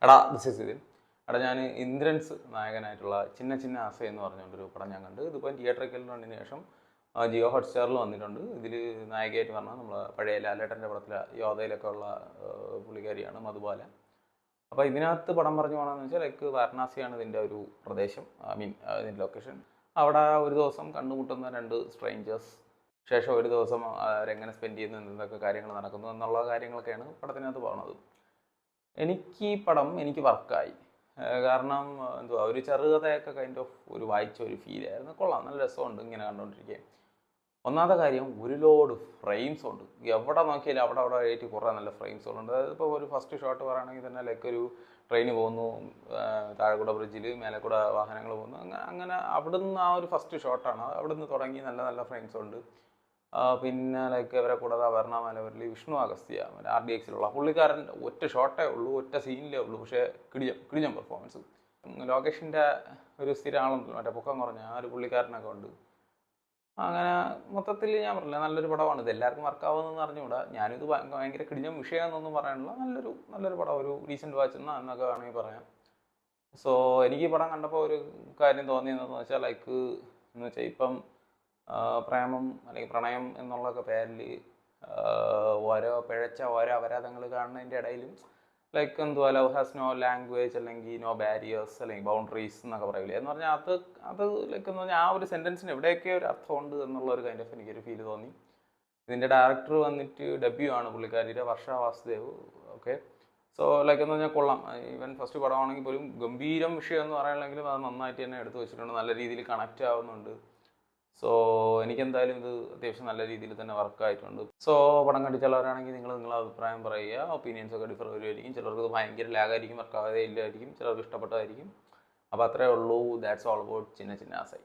എടാ this is ഇതിൽ എടാ ഞാൻ ഇന്ദ്രൻസ് നായകനായിട്ടുള്ള ചിന്ന ചിന്ന ആസ എന്ന് പറഞ്ഞുകൊണ്ടൊരു പടം ഞാൻ കണ്ട്. ഇതിപ്പോൾ തിയേറ്ററിൽ കണ്ടതിന് ശേഷം ജിയോ ഹോട്ട്സ്റ്റാറിൽ വന്നിട്ടുണ്ട്. ഇതിൽ നായികയായിട്ട് പറഞ്ഞാൽ നമ്മൾ പഴയ ലാലേട്ടൻ്റെ പടത്തിലെ യോധയിലൊക്കെ ഉള്ള പുള്ളിക്കാരിയാണ് മധുബാല. അപ്പോൾ ഇതിനകത്ത് പടം പറഞ്ഞു പോകണമെന്ന് വെച്ചാൽ ലൈക്ക് വാരണാസിയാണ് ഇതിൻ്റെ ഒരു പ്രദേശം, ഇതിൻ്റെ ലൊക്കേഷൻ. അവിടെ ഒരു ദിവസം കണ്ടുമുട്ടുന്ന രണ്ട് സ്ട്രേഞ്ചേഴ്സ്, ശേഷം ഒരു ദിവസം അവരെങ്ങനെ സ്പെൻഡ് ചെയ്യുന്നു, എന്തൊക്കെ കാര്യങ്ങൾ നടക്കുന്നു എന്നുള്ള കാര്യങ്ങളൊക്കെയാണ് പടത്തിനകത്ത് പോകുന്നത്. എനിക്ക് പടം വർക്കായി. കാരണം എന്തുവാ, ഒരു ചെറുകഥയൊക്കെ കൈൻഡ് ഓഫ് ഒരു വായിച്ച ഒരു ഫീലായിരുന്നു. കൊള്ളാം, നല്ല രസമുണ്ട് ഇങ്ങനെ കണ്ടുകൊണ്ടിരിക്കുക. ഒന്നാമത്തെ കാര്യം, ഒരു ലോഡ് ഫ്രെയിംസ് ഉണ്ട്. എവിടെ നോക്കിയാലും അവിടെ ആയിട്ട് കുറേ നല്ല ഫ്രെയിംസുകളുണ്ട്. അതായത് ഇപ്പോൾ ഒരു ഫസ്റ്റ് ഷോട്ട് പറയുകയാണെങ്കിൽ തന്നെ ലൈക്ക് ഒരു ട്രെയിൻ പോകുന്നു, താഴെക്കൂടെ ബ്രിഡ്ജിൽ മേലെ കൂടെ വാഹനങ്ങൾ പോകുന്നു, അങ്ങനെ അവിടുന്ന് ആ ഒരു ഫസ്റ്റ് ഷോട്ടാണ്. അവിടുന്ന് തുടങ്ങി നല്ല നല്ല ഫ്രെയിംസ് ഉണ്ട്. പിന്നെ ലൈക്ക് അവരെ കൂടാതെ വർണ്ണാമലവരിൽ വിഷ്ണു അഗസ്ത്യ RDXലുള്ള പുള്ളിക്കാരൻ ഒറ്റ ഷോട്ടേ ഉള്ളൂ, ഒറ്റ സീനിലേ ഉള്ളൂ, പക്ഷേ കിടിഞ്ഞം പെർഫോമൻസ്. ലോകേഷിൻ്റെ ഒരു സ്ഥിരം ആളുണ്ടല്ലോ, മറ്റേ പൊക്കം കുറഞ്ഞ ആ ഒരു പുള്ളിക്കാരനൊക്കെ ഉണ്ട്. അങ്ങനെ മൊത്തത്തിൽ ഞാൻ പറഞ്ഞില്ല, നല്ലൊരു പടമാണ്. ഇത് എല്ലാവർക്കും വർക്കാവുമെന്ന് അറിഞ്ഞുകൂടാ. ഞാനിത് ഭയങ്കര കിടിഞ്ഞം വിഷയമെന്നൊന്നും പറയാനുള്ള നല്ലൊരു പടം, ഒരു റീസെൻറ്റ് വാച്ച് എന്നൊക്കെ വേണമെങ്കിൽ പറയാം. സോ എനിക്ക് ഈ പടം കണ്ടപ്പോൾ ഒരു കാര്യം തോന്നിയതെന്ന് വെച്ചാൽ ലൈക്ക് എന്ന് വെച്ചാൽ ഇപ്പം പ്രേമം അല്ലെങ്കിൽ പ്രണയം എന്നുള്ളൊക്കെ പേരിൽ ഓരോ അപരാധങ്ങൾ കാണുന്നതിൻ്റെ ഇടയിലും ലൈക്ക് എന്തുവാ, ലവ് ഹാസ് നോ ലാംഗ്വേജ് അല്ലെങ്കിൽ നോ ബാരിയേഴ്സ് അല്ലെങ്കിൽ ബൗണ്ടറീസ് എന്നൊക്കെ പറയില്ലേ എന്ന് പറഞ്ഞാൽ അത് ലൈക്ക് എന്ന് പറഞ്ഞാൽ ആ ഒരു സെൻറ്റൻസിന് എവിടെയൊക്കെ ഒരു അർത്ഥമുണ്ട് എന്നുള്ളൊരു കൈൻഡ് ഓഫ് എനിക്കൊരു ഫീൽ തോന്നി. ഇതിൻ്റെ ഡയറക്ടർ വന്നിട്ട് ഡെബ്യൂ ആണ് പുള്ളിക്കാരിയുടെ, വർഷ വാസുദേവ്. ഓക്കെ, സോ ലൈക്ക് എന്ന് പറഞ്ഞാൽ കൊള്ളാം. ഈവൻ ഫസ്റ്റ് പടമാണെങ്കിൽ പോലും ഗംഭീരം വിഷയം എന്ന് പറയുകയാണെങ്കിലും അത് നന്നായിട്ട് തന്നെ എടുത്തു വെച്ചിട്ടുണ്ട്, നല്ല രീതിയിൽ കണക്റ്റ് ആവുന്നുണ്ട്. സോ എനിക്കെന്തായാലും ഇത് അത്യാവശ്യം നല്ല രീതിയിൽ തന്നെ വർക്കായിട്ടുണ്ട്. സോ പടം കണ്ടിച്ചുള്ളവരാണെങ്കിൽ നിങ്ങളുടെ അഭിപ്രായം പറയുക. ഒപ്പീനിയൻസ് ഒക്കെ ഡിഫർ വരുമായിരിക്കും. ചിലർക്ക് ഇത് ഭയങ്കര ലാഗായിരിക്കും, വർക്കാവാതെ ഇല്ലായിരിക്കും, ചിലർക്ക് ഇഷ്ടപ്പെട്ടതായിരിക്കും. അപ്പോൾ അത്രേ ഉള്ളൂ. That's all about Chinna Chinna Aasai.